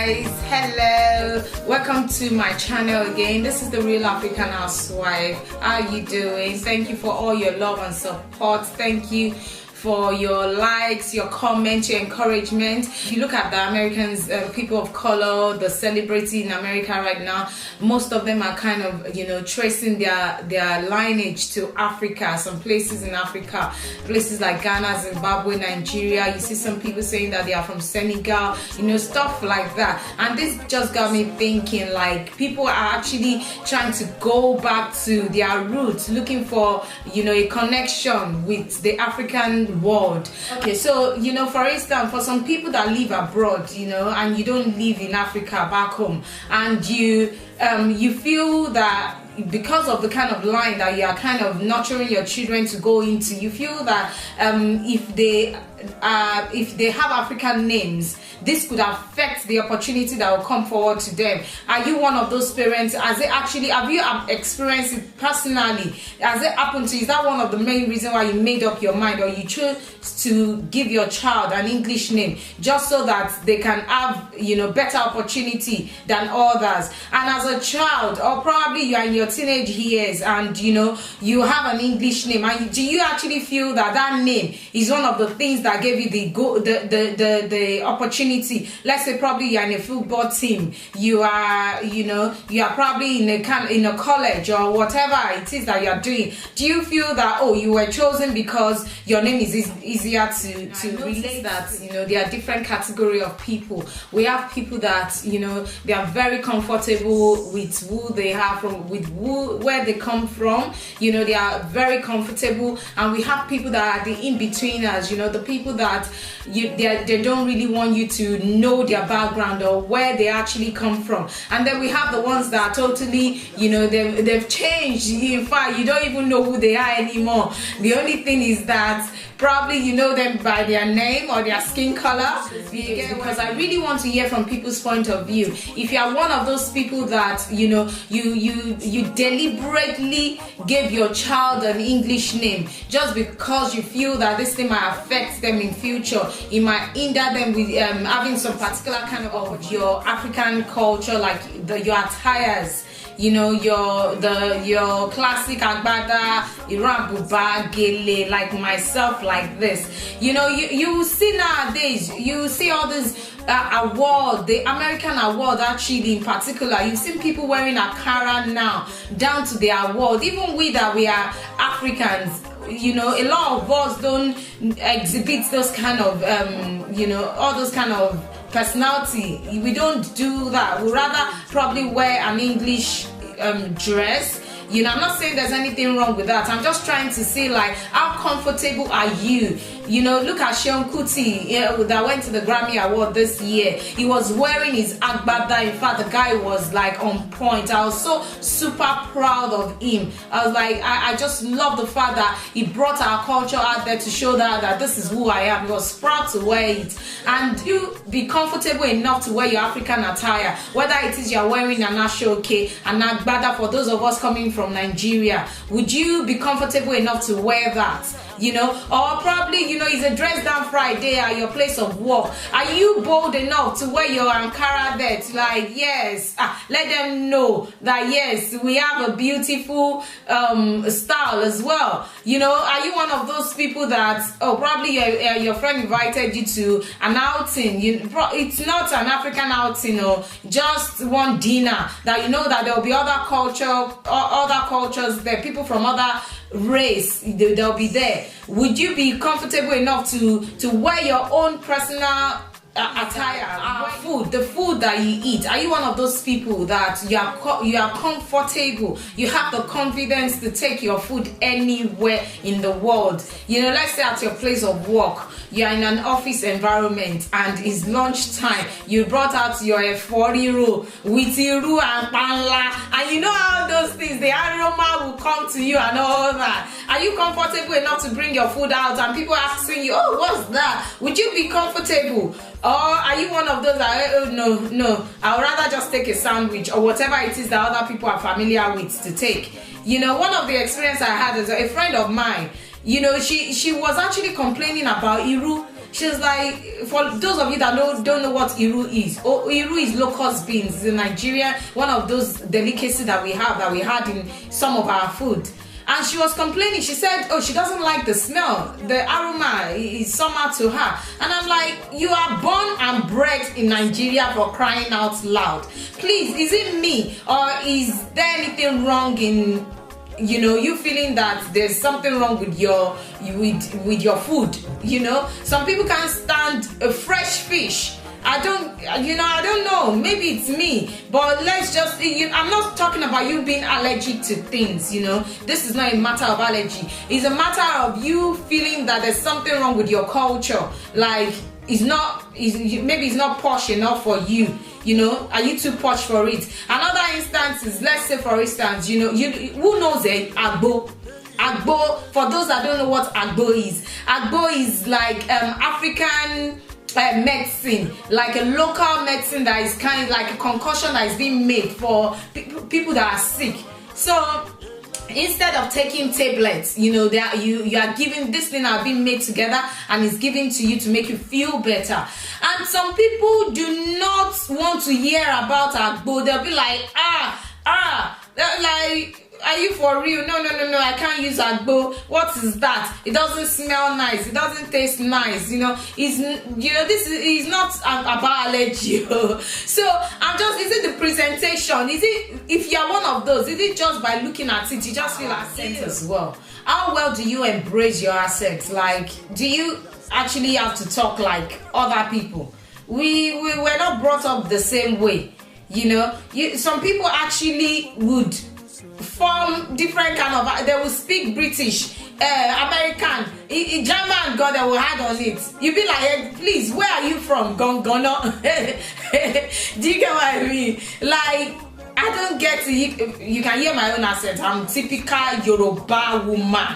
guys, hello, welcome to my channel again. This is the Real African Housewife. How are you doing? Thank you for all your love and support. Thank you for your likes, your comments, your encouragement. If you look at the Americans, people of color, the celebrity in America right now, most of them are kind of, tracing their lineage to Africa, some places in Africa, places like Ghana, Zimbabwe, Nigeria. You see some people saying that they are from Senegal, stuff like that. And this just got me thinking, like, people are actually trying to go back to their roots, looking for, a connection with the African world. Okay, so for instance, for some people that live abroad, and you don't live in Africa back home, and you feel that because of the kind of line that you are kind of nurturing your children to go into, you feel that if they have African names, this could affect the opportunity that will come forward to them. Are you one of those parents? Have you experienced it personally? Has it happened to you? Is that one of the main reasons why you made up your mind, or you chose to give your child an English name just so that they can have better opportunity than others? And as a child, or probably you are in your teenage years, and you have an English name, and do you actually feel that that name is one of the things that gave you the opportunity? Let's say probably you're in a football team, you are probably in a college or whatever it is that you're doing. Do you feel that you were chosen because your name is easier to relate? That there are different category of people. We have people that they are very comfortable with who they have where they come from. They are very comfortable, and we have people that are the in-betweeners, the people that they don't really want you to know their background or where they actually come from. And then we have the ones that are totally, they've changed. In fact, you don't even know who they are anymore. The only thing is that probably you know them by their name or their skin color. Because I really want to hear from people's point of view. If you are one of those people that you deliberately gave your child an English name just because you feel that this thing might affect them in future, it might hinder them with having some particular kind of your African culture, like your attires. Your classic agbada, Iran buba, gele, like myself, like this. You see nowadays, you see all this award, the American award actually in particular. You've seen people wearing Akara now, down to the award. Even we that we are Africans, a lot of us don't exhibit those kind of, all those kind of personality. We don't do that. We rather probably wear an English dress. I'm not saying there's anything wrong with that. I'm just trying to say, like, how comfortable are you? Look at Seun Kuti, that went to the Grammy Award this year. He was wearing his agbada. In fact, the guy was like on point. I was so super proud of him. I was like, I just love the fact that he brought our culture out there to show that this is who I am. He was proud to wear it. And you be comfortable enough to wear your African attire, whether it is you're wearing an ashoke, an agbada for those of us coming from Nigeria. Would you be comfortable enough to wear that? Or probably, it's a dress down Friday at your place of work. Are you bold enough to wear your Ankara there to, like, yes, let them know that yes, we have a beautiful style as well. Are you one of those people that probably your friend invited you to an outing? It's not an African outing or just one dinner that that there will be other cultures there, people from other race, they'll be there. Would you be comfortable enough to wear your own personal attire, the food that you eat? Are you one of those people that you are comfortable, you have the confidence to take your food anywhere in the world? Let's say at your place of work, you are in an office environment and it's lunchtime, you brought out your eforiru with iru and panla, and how those things, the aroma will come to you and all that. Are you comfortable enough to bring your food out and people asking you, what's that? Would you be comfortable? Or are you one of those that, no, I would rather just take a sandwich or whatever it is that other people are familiar with to take? One of the experience I had is a friend of mine, she was actually complaining about Iru She was like, for those of you that don't know what Iru is, Iru is locust beans. It's in Nigeria, one of those delicacies that we had in some of our food. And she was complaining. She said, oh, she doesn't like the smell. The aroma is somehow to her. And I'm like, you are born and bred in Nigeria, for crying out loud. Please, is it me? Or is there anything wrong in, you feeling that there's something wrong with your food? Some people can't stand a fresh fish. I don't know, maybe it's me, but let's just, I'm not talking about you being allergic to things, this is not a matter of allergy, it's a matter of you feeling that there's something wrong with your culture, like maybe it's not posh enough for you, are you too posh for it? Another instance is, let's say for instance, who knows Agbo? Agbo, for those that don't know what Agbo is like African medicine, like a local medicine that is kind of like a concoction that is being made for people that are sick. So instead of taking tablets, you are given this thing that are being made together and is given to you to make you feel better. And some people do not want to hear about Agbo. They'll be like, like, are you for real? No, I can't use Agbo. What is that? It doesn't smell nice. It doesn't taste nice. This is not about allergy. So is it the presentation? Is it, if you're one of those, is it just by looking at it, you just feel accent as well? How well do you embrace your accent? Like, do you actually have to talk like other people? We were not brought up the same way. Some people actually would form different kind of, they will speak British, American, German, God, they will add on it. You be like, hey, please, where are you from? Gongono. Do you get what I mean? Like, I don't get to, you can hear my own accent. I'm typical Yoruba woman.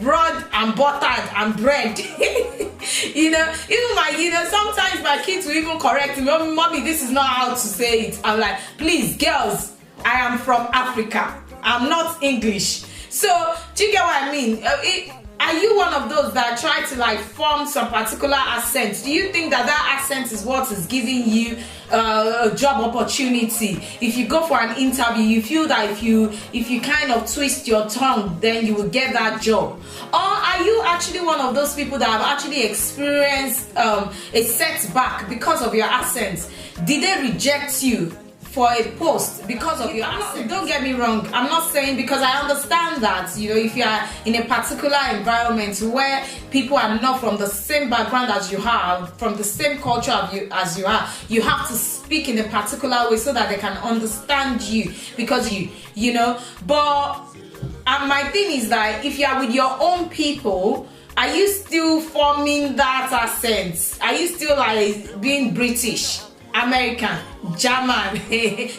Broad and buttered and bread. Even sometimes my kids will even correct me. Mommy, this is not how to say it. I'm like, please, girls, I am from Africa. I'm not English. So, do you get what I mean? Are you one of those that try to like form some particular accent? Do you think that accent is what is giving you a job opportunity? If you go for an interview, you feel that if you kind of twist your tongue, then you will get that job? Or are you actually one of those people that have actually experienced a setback because of your accent? Did they reject you for a post because of your accent? Don't get me wrong, I'm not saying, because I understand that if you are in a particular environment where people are not from the same background as you have, from the same culture as you are, you have to speak in a particular way so that they can understand you, because but my thing is that if you are with your own people, are you still forming that accent? Are you still like being British, American, German,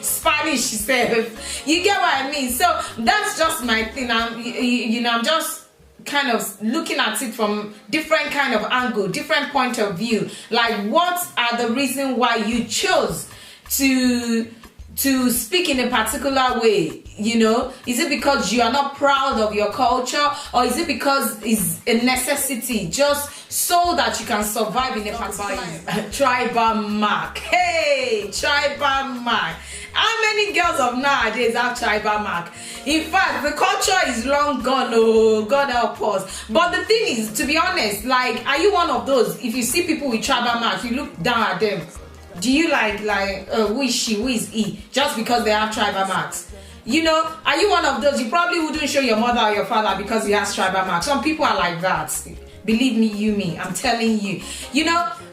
Spanish self? You get what I mean? So that's just my thing. I'm just kind of looking at it from different kind of angle, different point of view. Like, what are the reasons why you chose to speak in a particular way? Is it because you are not proud of your culture, or is it because it's a necessity just so that you can survive in a particular tribal mark? Hey, tribal mark. How many girls of nowadays have tribal mark? In fact, the culture is long gone. Oh, God help us. But the thing is, to be honest, like, are you one of those, if you see people with tribal mark, you look down at them? Do you like who is she, who is he, just because they have tribal marks? Are you one of those? You probably wouldn't show your mother or your father because he has tribal marks. Some people are like that. Believe me, I'm telling you.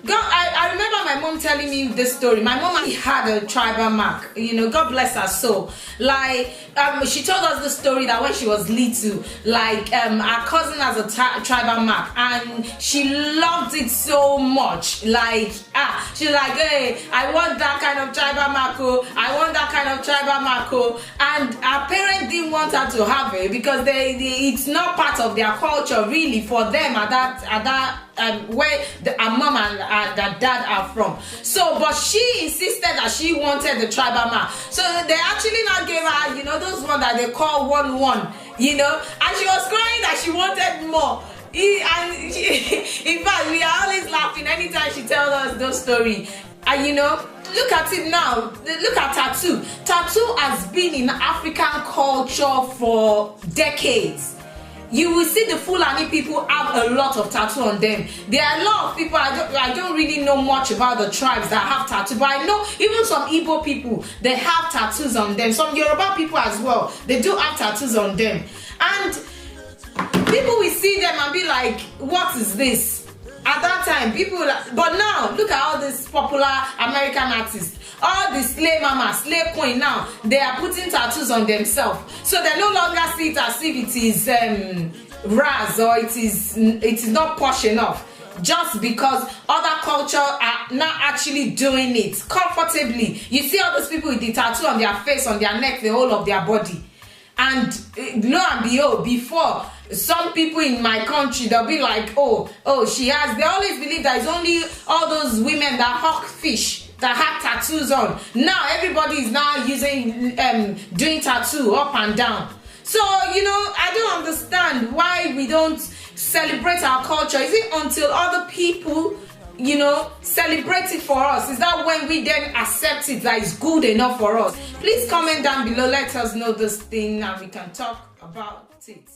I remember my mom telling me this story. My mom had a tribal mark. God bless her soul. Like, she told us the story that when she was little, like, her cousin has a tribal mark, and she loved it so much. Like, she's like, hey, I want that kind of tribal mark. I want that kind of tribal mark. And her parents didn't want her to have it because it's not part of their culture really for them at that where her mom and her dad are from. So, but she insisted that she wanted the tribal mark. So they actually not gave her, those ones that they call 1-1, and she was crying that she wanted more. In fact, we are always laughing anytime she tells us those stories. And you know, look at it now. Look at tattoo. Tattoo has been in African culture for decades. You will see the Fulani people have a lot of tattoo on them. There are a lot of people, I don't really know much about the tribes that have tattoo, but I know even some Igbo people, they have tattoos on them. Some Yoruba people as well, they do have tattoos on them. And people will see them and be like, what is this? At that time, people, but now, look at all these popular American artists. All the slave mama, slave queen now, they are putting tattoos on themselves. So they no longer see it as if it is ras or it is not posh enough. Just because other culture are not actually doing it comfortably. You see all those people with the tattoo on their face, on their neck, the whole of their body. And lo and behold, before, some people in my country, they'll be like, oh, she has. They always believe that it's only all those women that hawk fish that have tattoos on. Now everybody is now using doing tattoo up and down. So you know, I don't understand why we don't celebrate our culture. Is it until other people, you know, celebrate it for us? Is that when we then accept it that it's good enough for us? Please comment down below, let us know this thing and we can talk about it.